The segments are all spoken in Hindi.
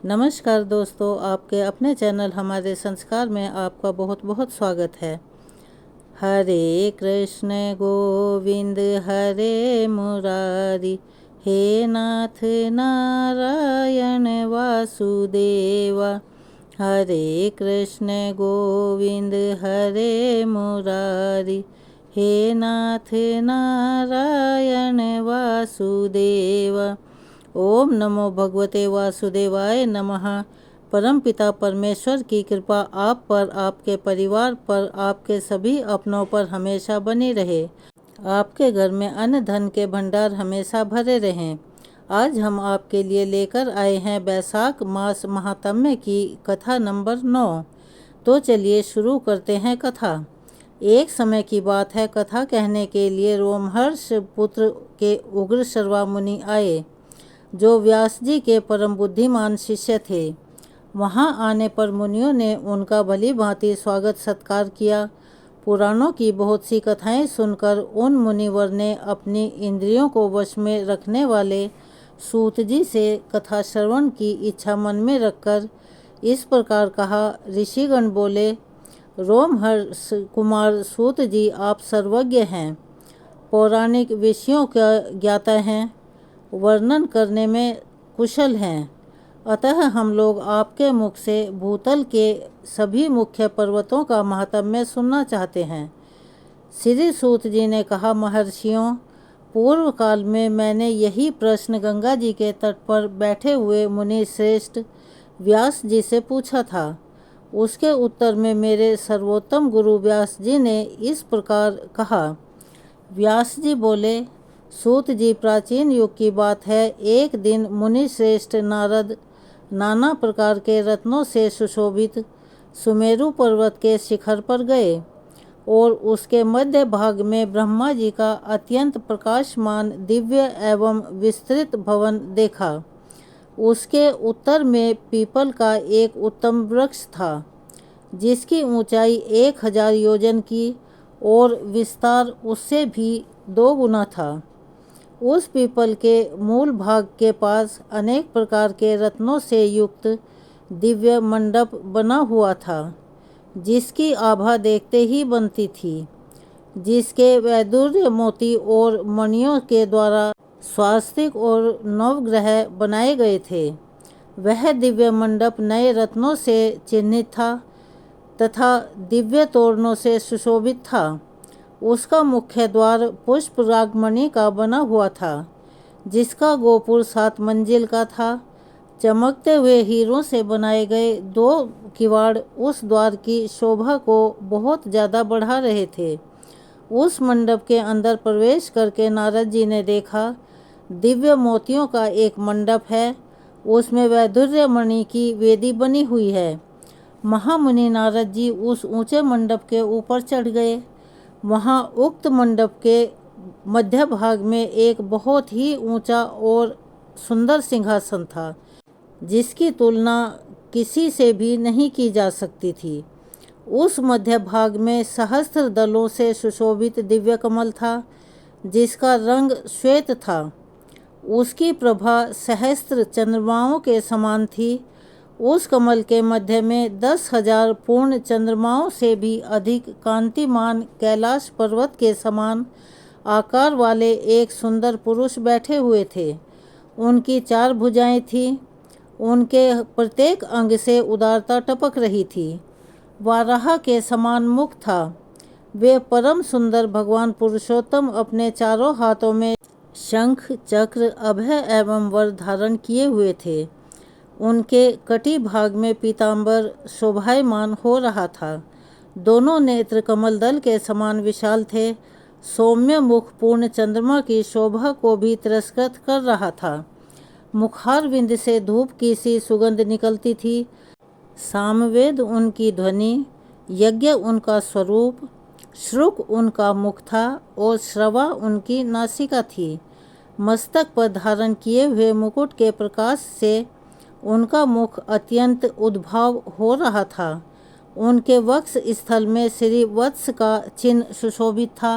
नमस्कार दोस्तों, आपके अपने चैनल हमारे संस्कार में आपका बहुत बहुत स्वागत है। हरे कृष्ण गोविंद हरे मुरारी, हे नाथ नारायण वासुदेवा। हरे कृष्ण गोविंद हरे मुरारी, हे नाथ नारायण वासुदेवा। ओम नमो भगवते वासुदेवाय नमः। परमपिता परमेश्वर की कृपा आप पर, आपके परिवार पर, आपके सभी अपनों पर हमेशा बनी रहे। आपके घर में अन्न धन के भंडार हमेशा भरे रहें। आज हम आपके लिए लेकर आए हैं वैशाख मास महात्म्य की कथा नंबर 9। तो चलिए शुरू करते हैं कथा। एक समय की बात है, कथा कहने के लिए रोमहर्ष पुत्र के उग्र शर्वा मुनि आए, जो व्यास जी के परम बुद्धिमान शिष्य थे। वहां आने पर मुनियों ने उनका भली भांति स्वागत सत्कार किया। पुराणों की बहुत सी कथाएं सुनकर उन मुनिवर ने अपनी इंद्रियों को वश में रखने वाले सूत जी से कथा श्रवण की इच्छा मन में रखकर इस प्रकार कहा। ऋषिगण बोले, रोमहर्ष कुमार सूत जी, आप सर्वज्ञ हैं, पौराणिक विषयों का ज्ञाता हैं, वर्णन करने में कुशल हैं। अतः हम लोग आपके मुख से भूतल के सभी मुख्य पर्वतों का महात्म्य सुनना चाहते हैं। श्री सूत जी ने कहा, महर्षियों, पूर्व काल में मैंने यही प्रश्न गंगा जी के तट पर बैठे हुए मुनि श्रेष्ठ व्यास जी से पूछा था। उसके उत्तर में मेरे सर्वोत्तम गुरु व्यास जी ने इस प्रकार कहा। व्यास जी बोले, सूत जी, प्राचीन युग की बात है, एक दिन मुनि श्रेष्ठ नारद नाना प्रकार के रत्नों से सुशोभित सुमेरु पर्वत के शिखर पर गए और उसके मध्य भाग में ब्रह्मा जी का अत्यंत प्रकाशमान दिव्य एवं विस्तृत भवन देखा। उसके उत्तर में पीपल का एक उत्तम वृक्ष था, जिसकी ऊंचाई 1000 योजन की और विस्तार उससे भी 2 गुना था। उस पीपल के मूल भाग के पास अनेक प्रकार के रत्नों से युक्त दिव्य मंडप बना हुआ था, जिसकी आभा देखते ही बनती थी, जिसके वैदुर्य मोती और मणियों के द्वारा स्वास्तिक और नवग्रह बनाए गए थे। वह दिव्य मंडप नए रत्नों से चिन्हित था तथा दिव्य तोरणों से सुशोभित था। उसका मुख्य द्वार पुष्प रागमणि का बना हुआ था, जिसका गोपुर 7 मंजिल का था। चमकते हुए हीरों से बनाए गए 2 किवाड़ उस द्वार की शोभा को बहुत ज़्यादा बढ़ा रहे थे। उस मंडप के अंदर प्रवेश करके नारद जी ने देखा, दिव्य मोतियों का एक मंडप है, उसमें वैदुर्य मणि की वेदी बनी हुई है। महामुनि नारद जी उस ऊंचे मंडप के ऊपर चढ़ गए। वहाँ उक्त मंडप के मध्य भाग में एक बहुत ही ऊंचा और सुंदर सिंहासन था, जिसकी तुलना किसी से भी नहीं की जा सकती थी। उस मध्य भाग में सहस्त्र दलों से सुशोभित दिव्य कमल था, जिसका रंग श्वेत था। उसकी प्रभा सहस्त्र चंद्रमाओं के समान थी। उस कमल के मध्य में 10,000 पूर्ण चंद्रमाओं से भी अधिक कांतिमान कैलाश पर्वत के समान आकार वाले एक सुंदर पुरुष बैठे हुए थे। उनकी 4 भुजाएं थीं। उनके प्रत्येक अंग से उदारता टपक रही थी। वाराह के समान मुख था। वे परम सुंदर भगवान पुरुषोत्तम अपने चारों हाथों में शंख, चक्र, अभय एवं वर धारण किए हुए थे। उनके कटी भाग में पीतांबर शोभायमान हो रहा था। दोनों नेत्र कमल दल के समान विशाल थे। सौम्य मुख पूर्ण चंद्रमा की शोभा को भी तिरस्कृत कर रहा था। मुखारविंद से धूप की सी सुगंध निकलती थी। सामवेद उनकी ध्वनि, यज्ञ उनका स्वरूप, श्रुक उनका मुख था और श्रवा उनकी नासिका थी। मस्तक पर धारण किए हुए मुकुट के प्रकाश से उनका मुख अत्यंत उद्भाव हो रहा था। उनके वक्ष स्थल में श्री वत्स का चिन्ह सुशोभित था।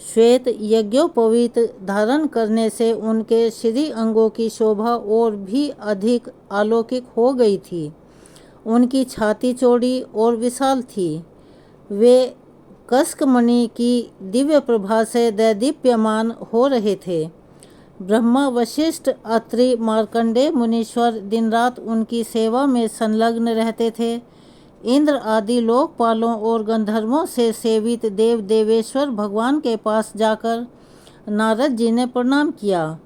श्वेत यज्ञोपवीत धारण करने से उनके श्री अंगों की शोभा और भी अधिक अलौकिक हो गई थी। उनकी छाती चौड़ी और विशाल थी। वे कस्कमणि की दिव्य प्रभा से दैदीप्यमान हो रहे थे। ब्रह्मा, वशिष्ठ, अत्रि, मार्कंडेय मुनीश्वर दिन रात उनकी सेवा में संलग्न रहते थे। इंद्र आदि लोकपालों और गंधर्वों से सेवित देव देवेश्वर भगवान के पास जाकर नारद जी ने प्रणाम किया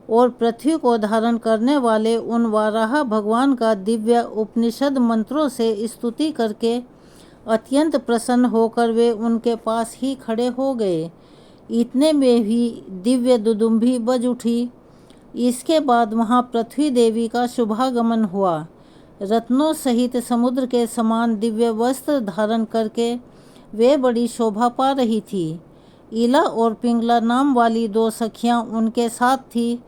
और पृथ्वी को धारण करने वाले उन वाराह भगवान का दिव्य उपनिषद मंत्रों से स्तुति करके अत्यंत प्रसन्न होकर वे उनके पास ही खड़े हो गए। इतने में भी दिव्य दुदुम्भी बज उठी। इसके बाद वहाँ पृथ्वी देवी का शुभागमन हुआ। रत्नों सहित समुद्र के समान दिव्य वस्त्र धारण करके वे बड़ी शोभा पा रही थी। इला और पिंगला नाम वाली 2 सखियां उनके साथ थी।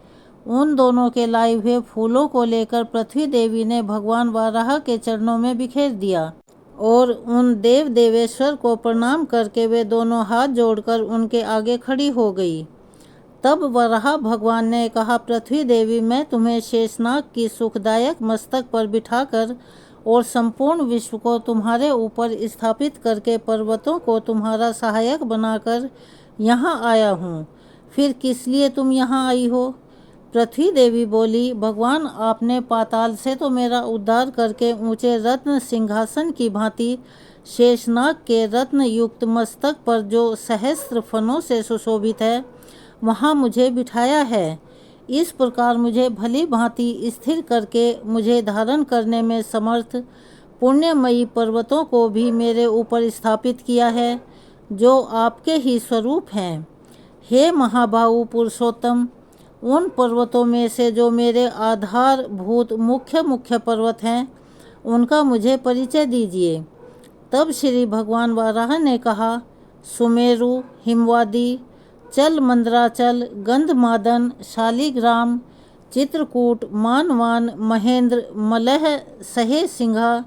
उन दोनों के लाए हुए फूलों को लेकर पृथ्वी देवी ने भगवान वाराह के चरणों में बिखेर दिया और उन देव देवेश्वर को प्रणाम करके वे दोनों हाथ जोड़कर उनके आगे खड़ी हो गई। तब वराह भगवान ने कहा, पृथ्वी देवी, मैं तुम्हें शेषनाग की सुखदायक मस्तक पर बिठाकर और संपूर्ण विश्व को तुम्हारे ऊपर स्थापित करके पर्वतों को तुम्हारा सहायक बनाकर यहाँ आया हूँ। फिर किस लिए तुम यहाँ आई हो? पृथ्वी देवी बोली, भगवान, आपने पाताल से तो मेरा उद्धार करके ऊंचे रत्न सिंहासन की भांति शेषनाग के रत्न युक्त मस्तक पर, जो सहस्त्र फनों से सुशोभित है, वहाँ मुझे बिठाया है। इस प्रकार मुझे भली भांति स्थिर करके मुझे धारण करने में समर्थ पुण्यमयी पर्वतों को भी मेरे ऊपर स्थापित किया है, जो आपके ही स्वरूप हैं। हे महाबाहु पुरुषोत्तम, उन पर्वतों में से जो मेरे आधारभूत मुख्य पर्वत हैं, उनका मुझे परिचय दीजिए। तब श्री भगवान वाराह ने कहा, सुमेरु, हिमवादी, चल मंदराचल, गंधमादन, शालिग्राम, चित्रकूट, मानवान, महेंद्र, मलह, सहे सिंघा,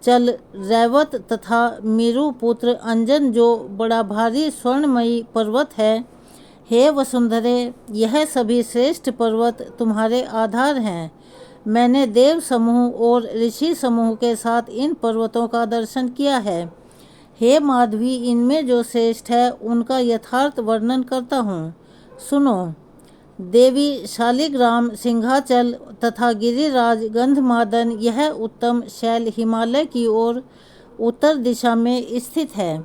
चल, रैवत तथा मेरुपुत्र अंजन, जो बड़ा भारी स्वर्णमयी पर्वत है। हे वसुंधरे, यह सभी श्रेष्ठ पर्वत तुम्हारे आधार हैं। मैंने देव समूह और ऋषि समूह के साथ इन पर्वतों का दर्शन किया है। हे माधवी, इनमें जो श्रेष्ठ है उनका यथार्थ वर्णन करता हूँ, सुनो। देवी, शालिग्राम, सिंहाचल तथा गिरिराज गंधमादन, यह उत्तम शैल हिमालय की ओर उत्तर दिशा में स्थित है।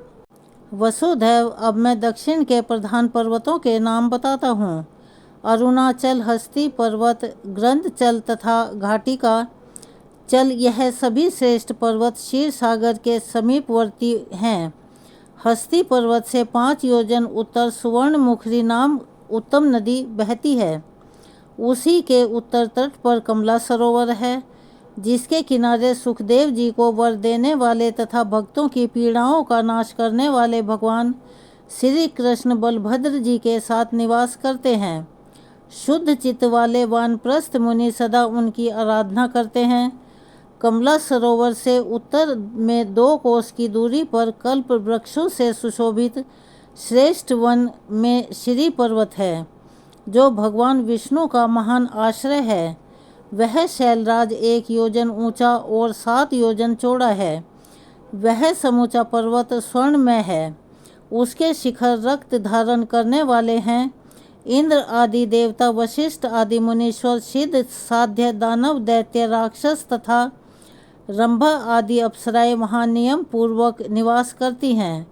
वसुधैव, अब मैं दक्षिण के प्रधान पर्वतों के नाम बताता हूँ। अरुणाचल, हस्ती पर्वत, ग्रंथचल तथा घाटिका चल, यह सभी श्रेष्ठ पर्वत क्षीर सागर के समीपवर्ती हैं। हस्ती पर्वत से 5 योजन उत्तर सुवर्णमुखरी नाम उत्तम नदी बहती है। उसी के उत्तर तट पर कमला सरोवर है, जिसके किनारे सुखदेव जी को वर देने वाले तथा भक्तों की पीड़ाओं का नाश करने वाले भगवान श्री कृष्ण बलभद्र जी के साथ निवास करते हैं। शुद्ध चित्त वाले वानप्रस्थ मुनि सदा उनकी आराधना करते हैं। कमला सरोवर से उत्तर में 2 कोस की दूरी पर कल्प वृक्षों से सुशोभित श्रेष्ठ वन में श्री पर्वत है, जो भगवान विष्णु का महान आश्रय है। वह शैलराज 1 योजन ऊंचा और 7 योजन चौड़ा है। वह समूचा पर्वत स्वर्णमय है। उसके शिखर रक्त धारण करने वाले हैं। इंद्र आदि देवता, वशिष्ठ आदि मुनीश्वर, सिद्ध, साध्य, दानव, दैत्य, राक्षस तथा रंभा आदि अप्सराएं वहाँ नियम पूर्वक निवास करती हैं।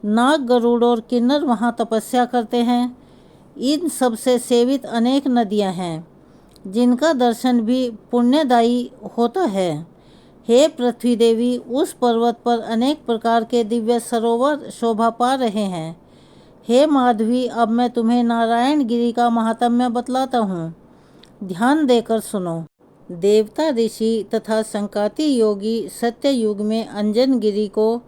नाग, गरुड़ और किन्नर वहाँ तपस्या करते हैं। इन सब से सेवित अनेक नदियाँ हैं, जिनका दर्शन भी पुण्यदायी होता है। हे पृथ्वी देवी, उस पर्वत पर अनेक प्रकार के दिव्य सरोवर शोभा पा रहे हैं। हे माधवी, अब मैं तुम्हें नारायण गिरी का महात्म्य बतलाता हूँ, ध्यान देकर सुनो। देवता, ऋषि तथा संकाति योगी सत्ययुग में अंजन गिरी को,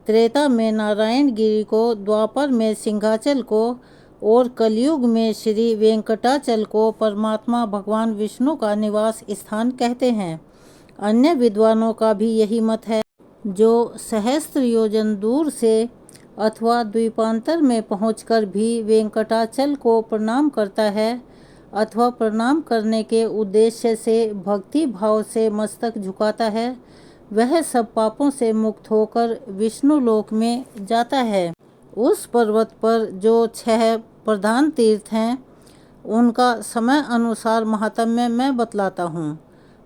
त्रेता में नारायण गिरी को, द्वापर में सिंहाचल को और कलयुग में श्री वेंकटाचल को परमात्मा भगवान विष्णु का निवास स्थान कहते हैं। अन्य विद्वानों का भी यही मत है। जो सहस्त्र योजन दूर से अथवा द्वीपांतर में पहुंचकर भी वेंकटाचल को प्रणाम करता है अथवा प्रणाम करने के उद्देश्य से भक्ति भाव से मस्तक झुकाता है, वह सब पापों से मुक्त होकर विष्णु लोक में जाता है। उस पर्वत पर जो 6 प्रधान तीर्थ हैं, उनका समय अनुसार महात्म्य मैं बतलाता हूँ।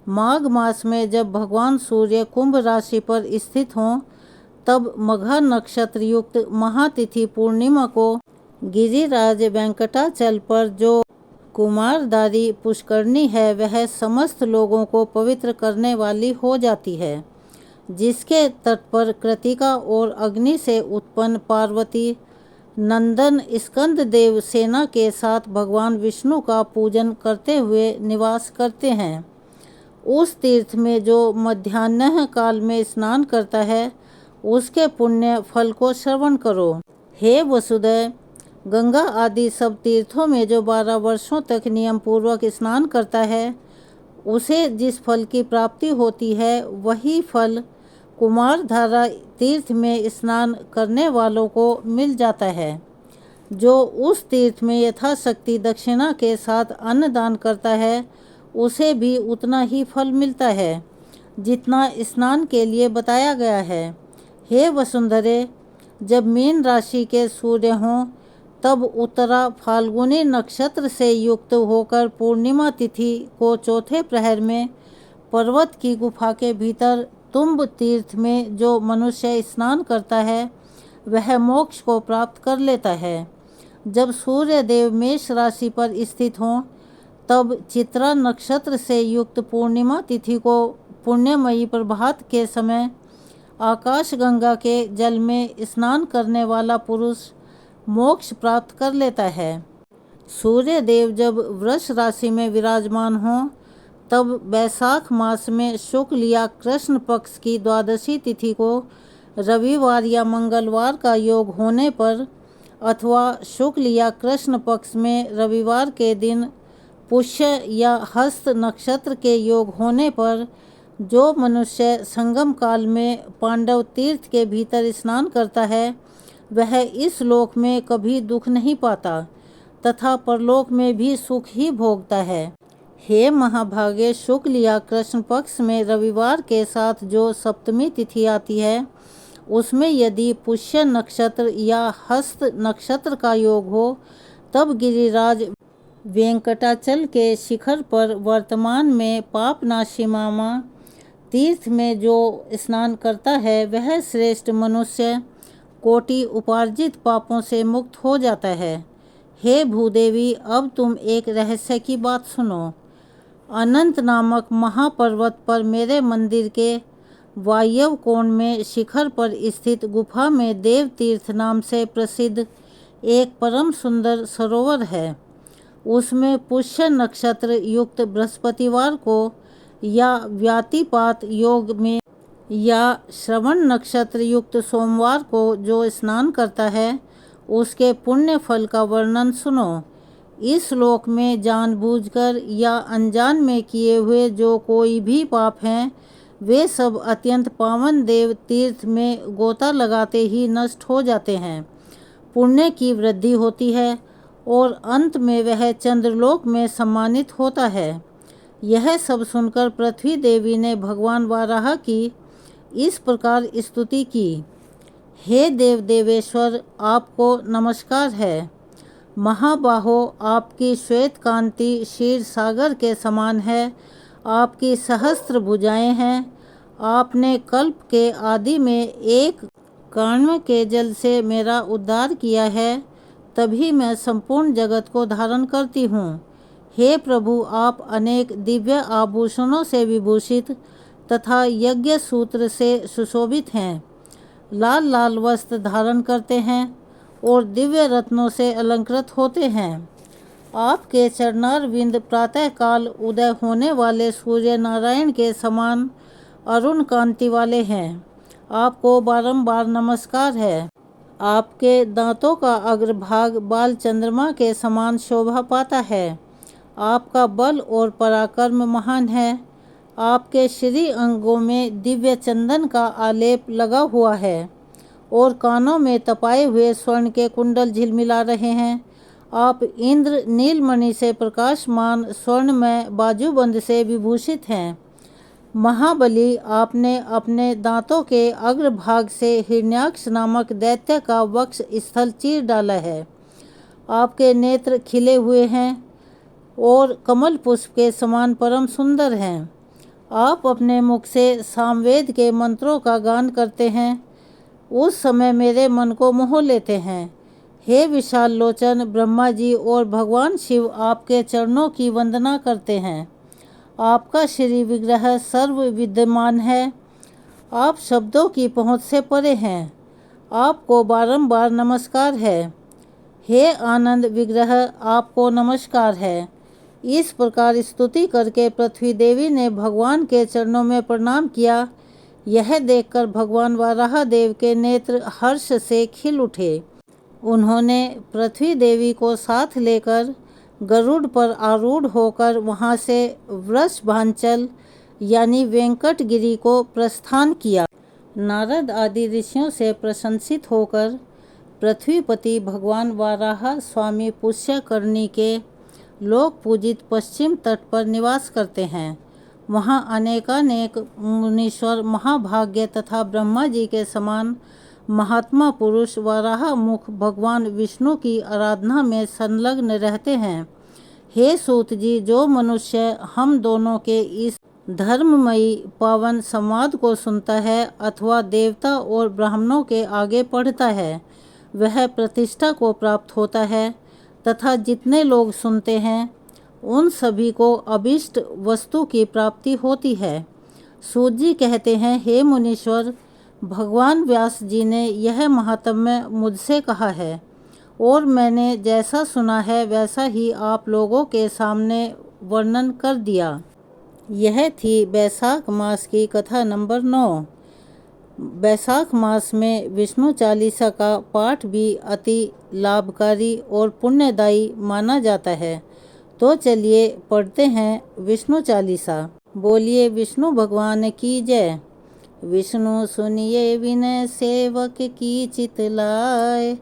माघ मास में जब भगवान सूर्य कुंभ राशि पर स्थित हों, तब मघा नक्षत्र युक्त महातिथि पूर्णिमा को गिरिराज वेंकटाचल पर जो कुमारधारी पुष्करणी है, वह समस्त लोगों को पवित्र करने वाली हो जाती है, जिसके तट पर कृतिका और अग्नि से उत्पन्न पार्वती नंदन स्कंद देव सेना के साथ भगवान विष्णु का पूजन करते हुए निवास करते हैं। उस तीर्थ में जो मध्याह्न काल में स्नान करता है, उसके पुण्य फल को श्रवण करो। हे वसुदेव, गंगा आदि सब तीर्थों में जो 12 वर्षों तक नियम पूर्वक स्नान करता है, उसे जिस फल की प्राप्ति होती है, वही फल कुमारधारा तीर्थ में स्नान करने वालों को मिल जाता है। जो उस तीर्थ में यथाशक्ति दक्षिणा के साथ अन्नदान करता है, उसे भी उतना ही फल मिलता है जितना स्नान के लिए बताया गया है। हे वसुंधरे, जब मीन राशि के सूर्य हों, तब उत्तरा फाल्गुनी नक्षत्र से युक्त होकर पूर्णिमा तिथि को चौथे प्रहर में पर्वत की गुफा के भीतर तुम्ब तीर्थ में जो मनुष्य स्नान करता है, वह मोक्ष को प्राप्त कर लेता है। जब सूर्य देव मेष राशि पर स्थित हों, तब चित्रा नक्षत्र से युक्त पूर्णिमा तिथि को पुण्यमयी प्रभात के समय आकाश गंगा के जल में स्नान करने वाला पुरुष मोक्ष प्राप्त कर लेता है। सूर्य देव जब वृष राशि में विराजमान हों, तब वैशाख मास में शुक्ल या कृष्ण पक्ष की द्वादशी तिथि को रविवार या मंगलवार का योग होने पर, अथवा शुक्ल या कृष्ण पक्ष में रविवार के दिन पुष्य या हस्त नक्षत्र के योग होने पर, जो मनुष्य संगम काल में पांडव तीर्थ के भीतर स्नान करता है, वह इस लोक में कभी दुख नहीं पाता तथा परलोक में भी सुख ही भोगता है। हे महाभागे, शुक्ल या कृष्ण पक्ष में रविवार के साथ जो सप्तमी तिथि आती है, उसमें यदि पुष्य नक्षत्र या हस्त नक्षत्र का योग हो, तब गिरिराज वेंकटाचल के शिखर पर वर्तमान में पापनाशी मामा तीर्थ में जो स्नान करता है, वह श्रेष्ठ मनुष्य कोटि उपार्जित पापों से मुक्त हो जाता है। हे भूदेवी, अब तुम एक रहस्य की बात सुनो। अनंत नामक महापर्वत पर मेरे मंदिर के वायव्य कोण में शिखर पर स्थित गुफा में देव तीर्थ नाम से प्रसिद्ध एक परम सुंदर सरोवर है। उसमें पुष्य नक्षत्र युक्त बृहस्पतिवार को या व्यातिपात योग में या श्रवण नक्षत्र युक्त सोमवार को जो स्नान करता है, उसके पुण्य फल का वर्णन सुनो। इस श्लोक में जानबूझकर या अनजान में किए हुए जो कोई भी पाप हैं, वे सब अत्यंत पावन देव तीर्थ में गोता लगाते ही नष्ट हो जाते हैं। पुण्य की वृद्धि होती है और अंत में वह चंद्रलोक में सम्मानित होता है। यह सब सुनकर पृथ्वी देवी ने भगवान वाराह की इस प्रकार स्तुति की। हे देव देवेश्वर, आपको नमस्कार है। महाबाहो, आपकी श्वेत कांति क्षीर सागर के समान है। आपकी सहस्त्र भुजाएं हैं। आपने कल्प के आदि में एक काण्व के जल से मेरा उद्धार किया है, तभी मैं संपूर्ण जगत को धारण करती हूँ। हे प्रभु, आप अनेक दिव्य आभूषणों से विभूषित तथा यज्ञ सूत्र से सुशोभित हैं। लाल लाल वस्त्र धारण करते हैं और दिव्य रत्नों से अलंकृत होते हैं। आपके चरणारविंद प्रातः काल उदय होने वाले सूर्य नारायण के समान अरुण कांति वाले हैं। आपको बारंबार नमस्कार है। आपके दांतों का अग्रभाग बाल चंद्रमा के समान शोभा पाता है। आपका बल और पराक्रम महान है। आपके श्री अंगों में दिव्य चंदन का आलेप लगा हुआ है और कानों में तपाए हुए स्वर्ण के कुंडल झिलमिला रहे हैं। आप इंद्र नीलमणि से प्रकाशमान स्वर्णमय बाजूबंद से विभूषित हैं। महाबली, आपने अपने दांतों के अग्रभाग से हिरण्याक्ष नामक दैत्य का वक्ष स्थल चीर डाला है। आपके नेत्र खिले हुए हैं और कमल पुष्प के समान परम सुंदर हैं। आप अपने मुख से सामवेद के मंत्रों का गान करते हैं, उस समय मेरे मन को मोह लेते हैं। हे विशाल लोचन, ब्रह्मा जी और भगवान शिव आपके चरणों की वंदना करते हैं। आपका श्री विग्रह सर्व विद्यमान है। आप शब्दों की पहुँच से परे हैं। आपको बारंबार नमस्कार है। हे आनंद विग्रह, आपको नमस्कार है। इस प्रकार स्तुति करके पृथ्वी देवी ने भगवान के चरणों में प्रणाम किया। यह देखकर भगवान वाराह देव के नेत्र हर्ष से खिल उठे। उन्होंने पृथ्वी देवी को साथ लेकर गरुड़ पर आरूढ़ होकर वहां से वृषभांचल यानी वेंकटगिरी को प्रस्थान किया। नारद आदि ऋषियों से प्रशंसित होकर पृथ्वीपति भगवान वाराह स्वामी पुष्यकर्णी के लोक पूजित पश्चिम तट पर निवास करते हैं। वहाँ अनेकानेक मुनीश्वर, महाभाग्य तथा ब्रह्मा जी के समान महात्मा पुरुष वाराह मुख भगवान विष्णु की आराधना में संलग्न रहते हैं। हे सूत जी, जो मनुष्य हम दोनों के इस धर्ममयी पावन संवाद को सुनता है अथवा देवता और ब्राह्मणों के आगे पढ़ता है, वह प्रतिष्ठा को प्राप्त होता है तथा जितने लोग सुनते हैं उन सभी को अभीष्ट वस्तु की प्राप्ति होती है। सूत जी कहते हैं, हे मुनीश्वर, भगवान व्यास जी ने यह महात्म्य मुझसे कहा है और मैंने जैसा सुना है वैसा ही आप लोगों के सामने वर्णन कर दिया। यह थी बैसाख मास की कथा नंबर 9। बैसाख मास में विष्णु चालीसा का पाठ भी अति लाभकारी और पुण्यदायी माना जाता है। तो चलिए पढ़ते हैं विष्णु चालीसा। बोलिए विष्णु भगवान की जय। विष्णु सुनिए विनय सेवक की चितलाय,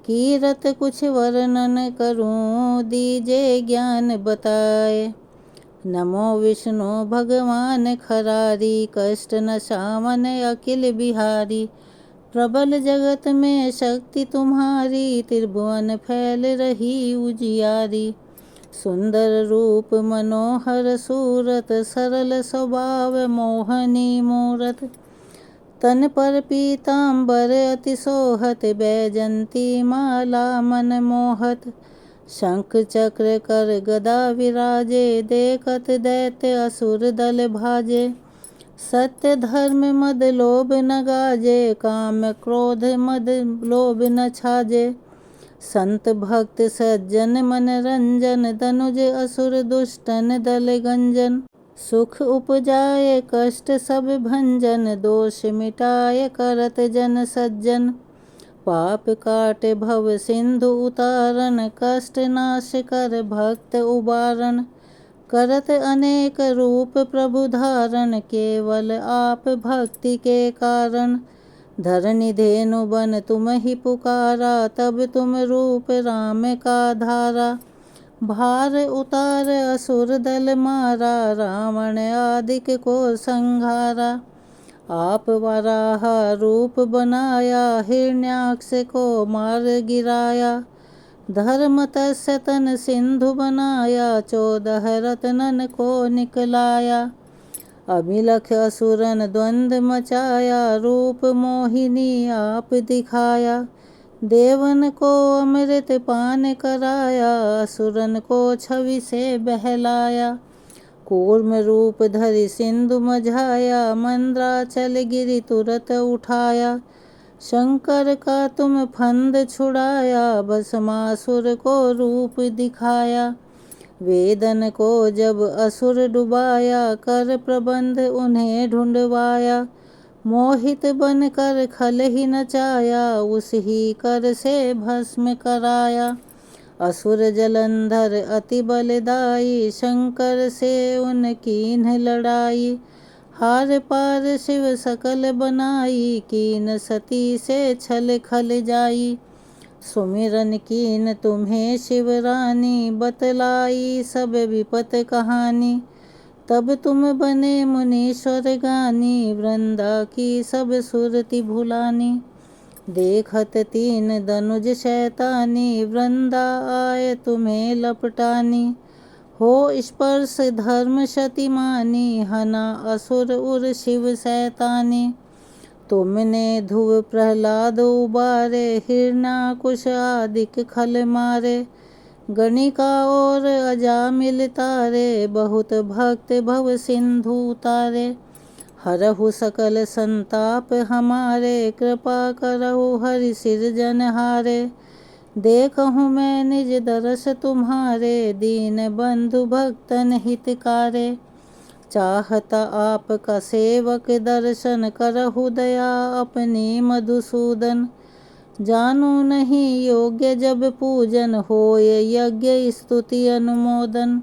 कीरत कुछ वर्णन करूं दीजे ज्ञान बताए। नमो विष्णु भगवान खरारी, कष्ट न शामन अखिल बिहारी। प्रबल जगत में शक्ति तुम्हारी, त्रिभुवन फैल रही उजियारी। सुंदर रूप मनोहर सूरत, सरल स्वभाव मोहनी मूरत। तन पर पीताम्बर अति सोहत, बैजंती माला मन मोहत। शंख चक्र कर गदा विराजे, देखत दैत्य असुर दल भाजे। सत्य धर्म मद लोभ न गाजे, काम क्रोध मद लोभ न छाजे। संत भक्त सज्जन मन रंजन, दनुज असुर दुष्टन दल गंजन। सुख उपजाए कष्ट सब भंजन, दोष मिटाए करत जन सज्जन। पाप काट भव सिंधु उतारन, कष्ट नाश कर भक्त उबारन। करत अनेक रूप प्रभु धारण, केवल आप भक्ति के कारण। धरनी धेनु बन तुम ही पुकारा, तब तुम रूप राम का धारा। भार उतार असुर दल मारा, रावण आदिक को संघारा। आप वराह रूप बनाया, हिरण्याक्ष को मार गिराया। धर्म तस्य तन सिंधु बनाया, 14 रत्नन को निकलाया। अभिलख असुरन द्वंद मचाया, रूप मोहिनी आप दिखाया। देवन को अमृत पान कराया, असुरन को छवि से बहलाया। कूर्म रूप धरि सिंधु मझाया, मंद्राचल गिरि तुरत उठाया। शंकर का तुम फंद छुड़ाया, भस्मासुर को रूप दिखाया। वेदन को जब असुर डुबाया, कर प्रबंध उन्हें ढूंढवाया। मोहित बन कर खल ही नचाया, उस ही कर से भस्म कराया। असुर जलंधर अति बलदाई, शंकर से उनकीन्ह लड़ाई। हार पार शिव सकल बनाई, कीन सती से छल खल जाई। सुमिरन कीन तुम्हें शिवरानी, बतलाई सब विपत कहानी। तब तुम बने मुनीश्वर गानी, वृंदा की सब सुरति भुलानी। देखत तीन दनुज शैतानी, वृंदा आए तुम्हें लपटानी। हो स्पर्श धर्म शतिमानी, हना असुर उर शिव शैतानी। तुमने ध्रुव प्रहलाद उबारे, हिरण्याकुश आदिक खल मारे। गणिका और अजामिल तारे, बहुत भक्त भव सिंधु तारे। हरहु सकल संताप हमारे, कृपा करहु हरि सिरजनहारे। देखहु मैं निज दरस तुम्हारे, दीन बंधु भक्तन हितकारे। चाहता आपका सेवक दर्शन, करहु दया अपनी मधुसूदन। जानू नहीं योग्य जब पूजन, होय यज्ञ स्तुति अनुमोदन।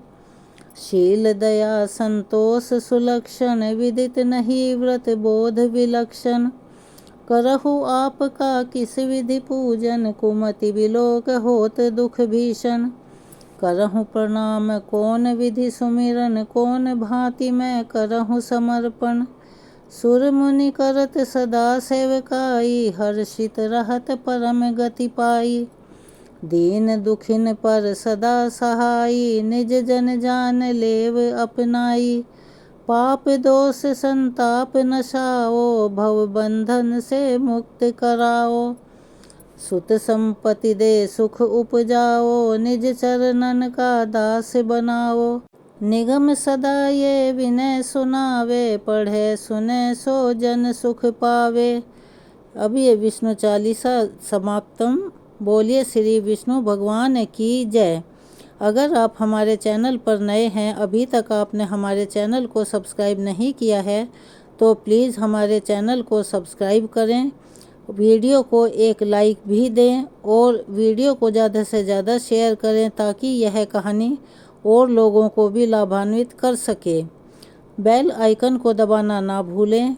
शील दया संतोष सुलक्षण, विदित नहीं व्रत बोध विलक्षण। करहु आपका किस विधि पूजन, कुमति विलोक होत दुख भीषण। करहु प्रणाम कौन विधि सुमिरन, कौन भांति मैं करहु समर्पण। सुर मुनि करत सदा सेवकाई, हर्षित रहत परम गति पाई। दीन दुखिन पर सदा सहाई, निज जन जान लेव अपनाई। पाप दोष संताप नशाओ, भव बंधन से मुक्त कराओ। सुत संपत्ति दे सुख उपजाओ, निज चरणन का दास बनाओ। निगम सदा ये विनय सुनावे, पढ़े सुने सो जन सुख पावे। अब ये विष्णु चालीसा समाप्तम। बोलिए श्री विष्णु भगवान की जय। अगर आप हमारे चैनल पर नए हैं, अभी तक आपने हमारे चैनल को सब्सक्राइब नहीं किया है, तो प्लीज़ हमारे चैनल को सब्सक्राइब करें। वीडियो को एक लाइक भी दें और वीडियो को ज़्यादा से ज़्यादा शेयर करें, ताकि यह कहानी और लोगों को भी लाभान्वित कर सके। बेल आइकन को दबाना ना भूलें,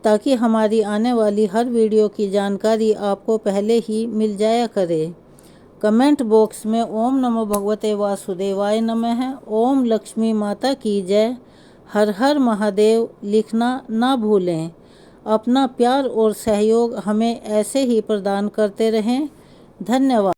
ताकि हमारी आने वाली हर वीडियो की जानकारी आपको पहले ही मिल जाया करे। कमेंट बॉक्स में ओम नमो भगवते वासुदेवाय नमः, ओम लक्ष्मी माता की जय, हर हर महादेव लिखना ना भूलें। अपना प्यार और सहयोग हमें ऐसे ही प्रदान करते रहें। धन्यवाद।